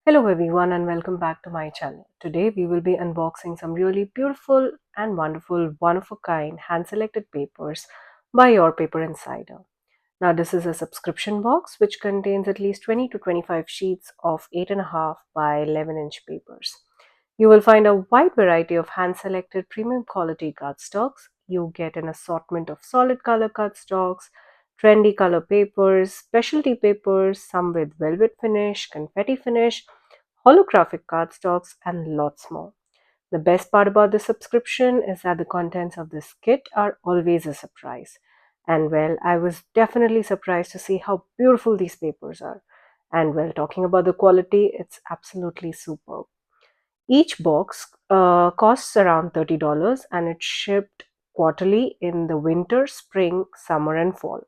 Hello everyone and welcome back to my channel. Today we will be unboxing some really beautiful and wonderful one-of-a-kind hand-selected papers by Your Paper Insider. Now this is a subscription box which contains at least 20 to 25 sheets of 8.5 by 11-inch papers. You will find a wide variety of hand-selected premium quality cardstocks. You get an assortment of solid color cardstocks, trendy color papers, specialty papers, some with velvet finish, confetti finish, holographic cardstocks, and lots more. The best part about this subscription is that the contents of this kit are always a surprise. And well, I was definitely surprised to see how beautiful these papers are. And well, talking about the quality, it's absolutely superb. Each box costs around $30 and it's shipped quarterly in the winter, spring, summer, and fall.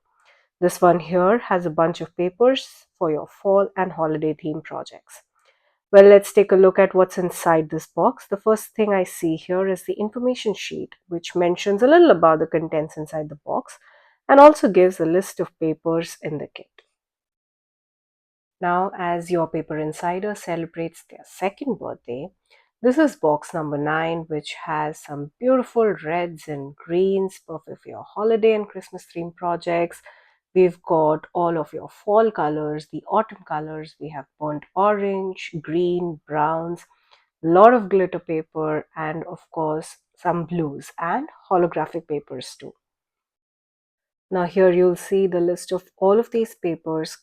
This one here has a bunch of papers for your fall and holiday theme projects. Well, let's take a look at what's inside this box. The first thing I see here is the information sheet, which mentions a little about the contents inside the box and also gives a list of papers in the kit. Now, as Your Paper Insider celebrates their second birthday, this is box number 9, which has some beautiful reds and greens, perfect for your holiday and Christmas theme projects. We've got all of your fall colors, the autumn colors. We have burnt orange, green, browns, a lot of glitter paper, and of course, some blues and holographic papers too. Now, here you'll see the list of all of these papers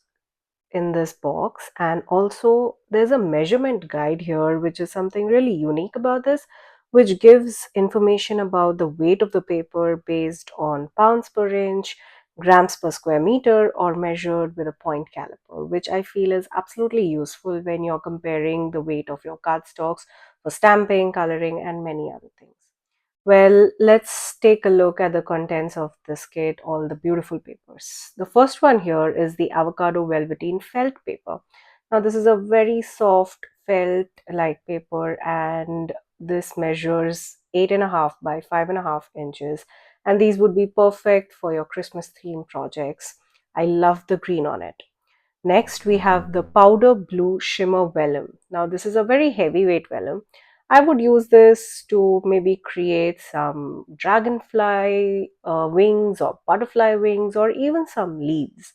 in this box, and also there's a measurement guide here, which is something really unique about this, which gives information about the weight of the paper based on pounds per inch, grams per square meter, or measured with a point caliper, which I feel is absolutely useful when you're comparing the weight of your cardstocks for stamping, coloring, and many other things. Well, let's take a look at the contents of this kit, all the beautiful papers. The first one here is the avocado velveteen felt paper. Now, this is a very soft felt-like paper, and this measures 8.5 by 5.5 inches. And these would be perfect for your Christmas theme projects. I love the green on it. Next, we have the powder blue shimmer vellum. Now, this is a very heavyweight vellum. I would use this to maybe create some dragonfly wings or butterfly wings or even some leaves.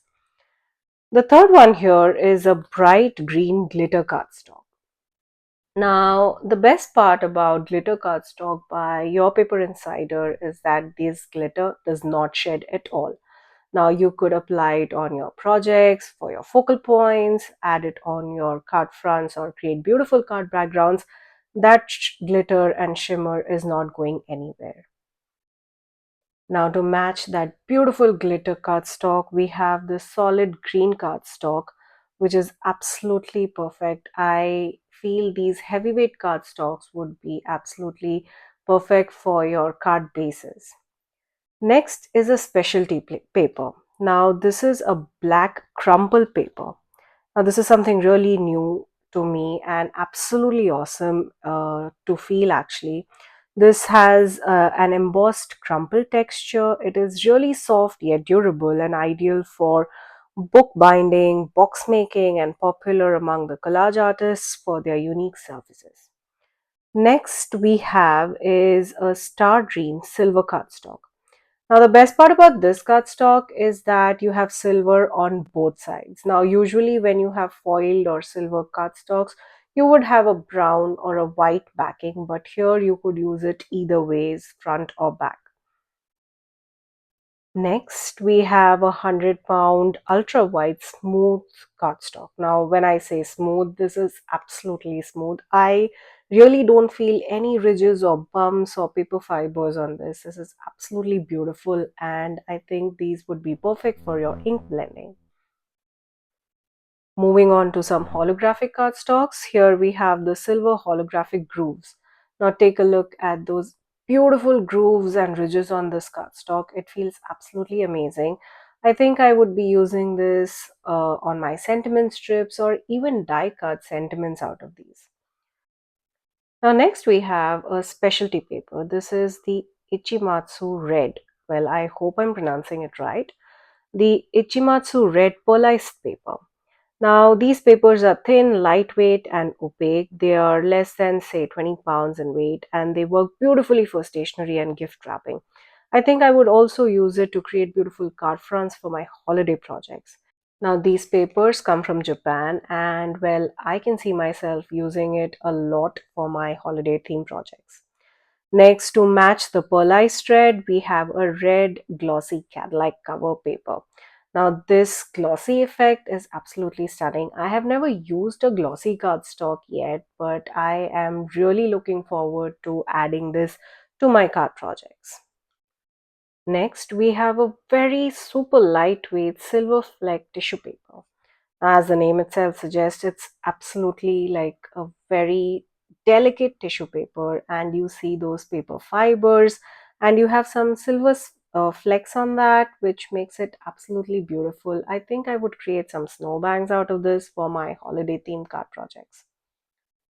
The third one here is a bright green glitter cardstock. Now, the best part about glitter cardstock by Your Paper Insider is that this glitter does not shed at all. Now you could apply it on your projects for your focal points, add it on your card fronts or create beautiful card backgrounds. That glitter and shimmer is not going anywhere. Now to match that beautiful glitter cardstock, we have the solid green cardstock, which is absolutely perfect. I feel these heavyweight cardstocks would be absolutely perfect for your card bases. Next is a specialty paper. Now, this is a black crumple paper. Now, this is something really new to me and absolutely awesome to feel actually. This has an embossed crumple texture. It is really soft yet durable and ideal for book binding, box making, and popular among the collage artists for their unique surfaces. Next, we have is a star green silver cardstock. Now, the best part about this cardstock is that you have silver on both sides. Now, usually when you have foiled or silver cardstocks, you would have a brown or a white backing, but here you could use it either ways, front or back. Next, we have a 100-pound ultra wide smooth cardstock. Now, when I say smooth, this is absolutely smooth. I really don't feel any ridges or bumps or paper fibers on this. This is absolutely beautiful, and I think these would be perfect for your ink blending. Moving on to some holographic cardstocks, here we have the silver holographic grooves. Now take a look at those beautiful grooves and ridges on this cardstock. It feels absolutely amazing. I think I would be using this on my sentiment strips or even die cut sentiments out of these. Now next we have a specialty paper. This is the Ichimatsu Red. Well, I hope I'm pronouncing it right. The Ichimatsu Red Pearlized paper. Now, these papers are thin, lightweight, and opaque. They are less than, say, 20 pounds in weight, and they work beautifully for stationery and gift wrapping. I think I would also use it to create beautiful card fronts for my holiday projects. Now, these papers come from Japan, and well, I can see myself using it a lot for my holiday theme projects. Next, to match the pearlized thread, we have a red glossy cat-like cover paper. Now, this glossy effect is absolutely stunning. I have never used a glossy cardstock yet, but I am really looking forward to adding this to my card projects. Next, we have a very super lightweight silver fleck tissue paper. As the name itself suggests, it's absolutely like a very delicate tissue paper, and you see those paper fibers, and you have some silver flecks on that, which makes it absolutely beautiful. I think I would create some snowbangs out of this for my holiday theme card projects.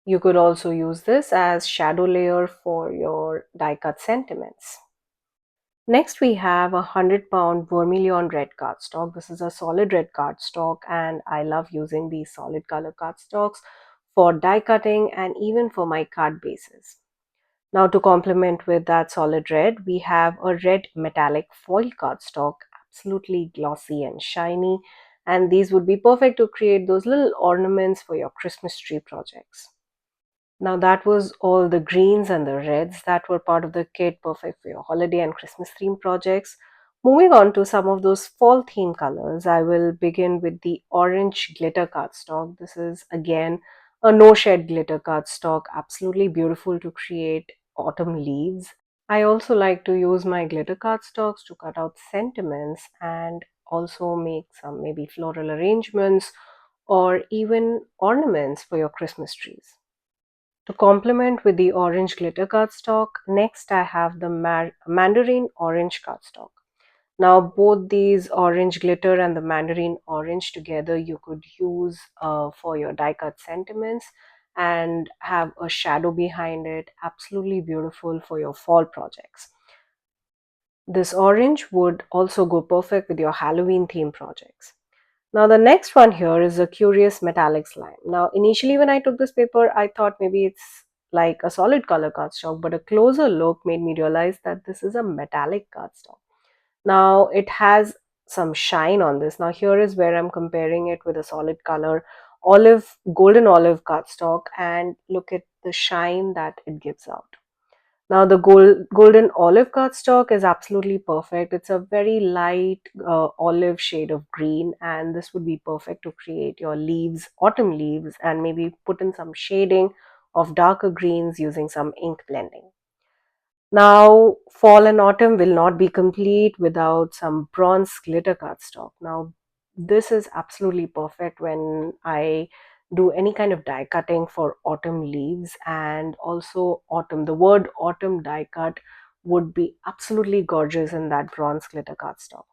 You could also use this as shadow layer for your die cut sentiments. Next, we have a 100-pound vermilion red cardstock. This is a solid red cardstock, and I love using these solid color cardstocks for die cutting and even for my card bases. Now, to complement with that solid red, we have a red metallic foil cardstock, absolutely glossy and shiny, and these would be perfect to create those little ornaments for your Christmas tree projects. Now that was all the greens and the reds that were part of the kit, perfect for your holiday and Christmas theme projects. Moving on to some of those fall theme colors, I will begin with the orange glitter cardstock. This is again a no shed glitter cardstock, absolutely beautiful to create autumn leaves. I also like to use my glitter cardstocks to cut out sentiments and also make some maybe floral arrangements or even ornaments for your Christmas trees. To complement with the orange glitter cardstock, next I have the mandarin orange cardstock. Now, both these orange glitter and the mandarin orange together, you could use for your die cut sentiments and have a shadow behind it. Absolutely beautiful for your fall projects. This orange would also go perfect with your Halloween theme projects. Now the next one here is a curious metallic slime. Now initially when I took this paper, I thought maybe it's like a solid color cardstock, but a closer look made me realize that this is a metallic cardstock. Now it has some shine on this. Now here is where I'm comparing it with a solid color golden olive cardstock, and look at the shine that it gives out. Now the golden olive cardstock is absolutely perfect. It's a very light olive shade of green, and this would be perfect to create your leaves, autumn leaves, and maybe put in some shading of darker greens using some ink blending. Now, fall and autumn will not be complete without some bronze glitter cardstock. Now, this is absolutely perfect when I do any kind of die cutting for autumn leaves, and also autumn. The word autumn die cut would be absolutely gorgeous in that bronze glitter cardstock.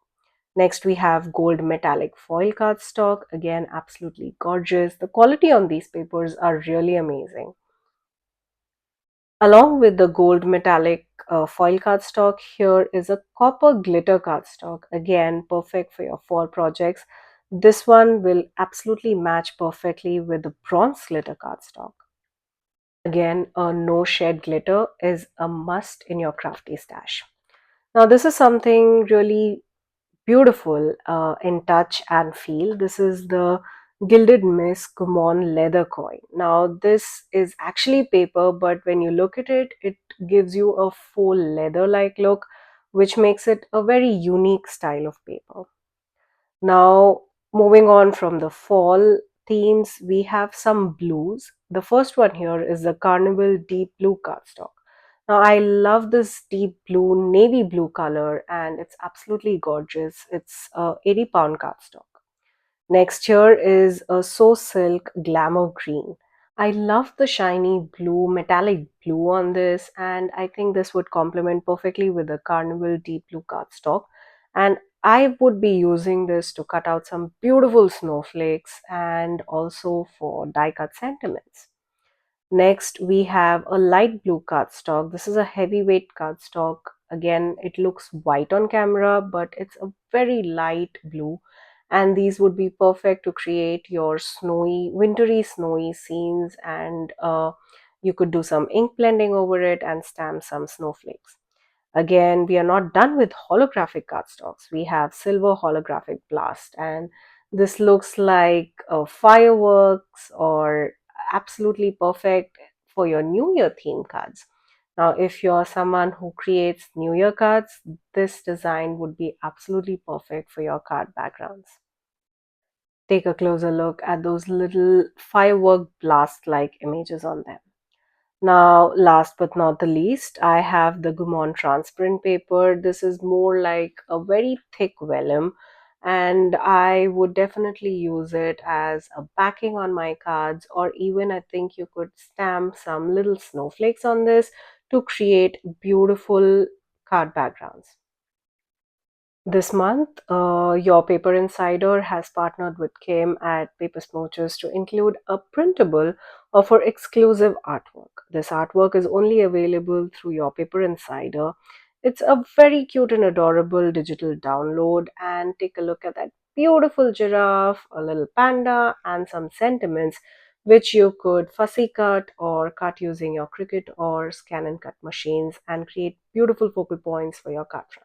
Next, we have gold metallic foil cardstock. Again, absolutely gorgeous. The quality on these papers are really amazing. Along with the gold metallic foil cardstock, here is a copper glitter cardstock. Again, perfect for your fall projects. This one will absolutely match perfectly with the bronze glitter cardstock. Again, a no shed glitter is a must in your crafty stash. Now, this is something really beautiful in touch and feel. This is the Gilded Miss Kumon leather coin. Now, this is actually paper, but when you look at it, it gives you a full leather like look, which makes it a very unique style of paper. Now, moving on from the fall themes, we have some blues. The first one here is the Carnival Deep Blue cardstock. Now, I love this deep blue, navy blue color, and it's absolutely gorgeous. It's a 80-pound cardstock. Next here is a So Silk Glamour Green. I love the shiny blue, metallic blue on this, and I think this would complement perfectly with the Carnival Deep Blue cardstock. And I would be using this to cut out some beautiful snowflakes and also for die cut sentiments. Next, we have a light blue cardstock. This is a heavyweight cardstock. Again, it looks white on camera, but it's a very light blue, and these would be perfect to create your snowy, wintry snowy scenes, and you could do some ink blending over it and stamp some snowflakes. Again, we are not done with holographic cardstocks. We have silver holographic blast, and this looks like fireworks or absolutely perfect for your New Year theme cards. Now, if you're someone who creates New Year cards, this design would be absolutely perfect for your card backgrounds. Take a closer look at those little firework blast like images on them. Now, last but not the least, I have the Gumon transparent paper. This is more like a very thick vellum, and I would definitely use it as a backing on my cards, or even I think you could stamp some little snowflakes on this to create beautiful card backgrounds. This month, Your Paper Insider has partnered with Kim at Paper Smoochers to include a printable of her exclusive artwork. This artwork is only available through Your Paper Insider. It's a very cute and adorable digital download, and take a look at that beautiful giraffe, a little panda, and some sentiments which you could fussy cut or cut using your Cricut or scan and cut machines and create beautiful focal points for your card fronts.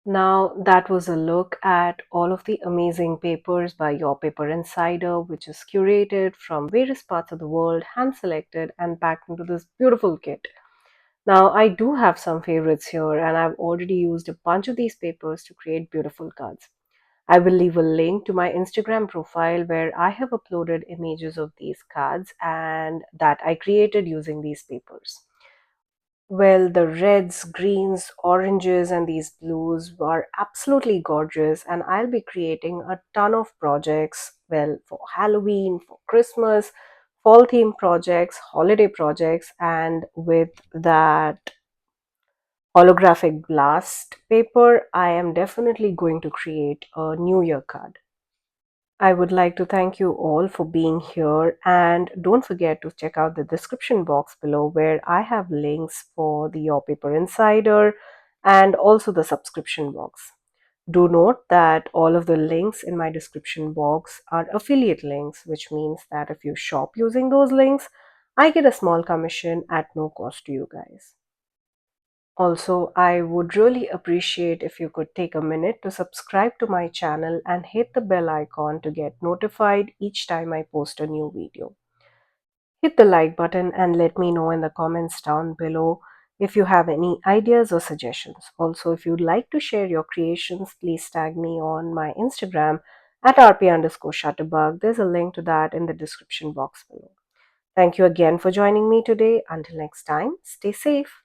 Now, that was a look at all of the amazing papers by Your Paper Insider, which is curated from various parts of the world, hand selected, and packed into this beautiful kit. Now, I do have some favorites here, and I've already used a bunch of these papers to create beautiful cards. I will leave a link to my Instagram profile where I have uploaded images of these cards and that I created using these papers. Well, the reds, greens, oranges, and these blues are absolutely gorgeous, and I'll be creating a ton of projects, well, for Halloween, for Christmas, fall theme projects, holiday projects, and with that holographic blast paper, I am definitely going to create a New Year card. I would like to thank you all for being here, and don't forget to check out the description box below where I have links for the Your Paper Insider and also the subscription box. Do note that all of the links in my description box are affiliate links, which means that if you shop using those links, I get a small commission at no cost to you guys. Also, I would really appreciate if you could take a minute to subscribe to my channel and hit the bell icon to get notified each time I post a new video. Hit the like button and let me know in the comments down below if you have any ideas or suggestions. Also, if you'd like to share your creations, please tag me on my Instagram at rp_shutterbug. There's a link to that in the description box below. Thank you again for joining me today. Until next time, stay safe.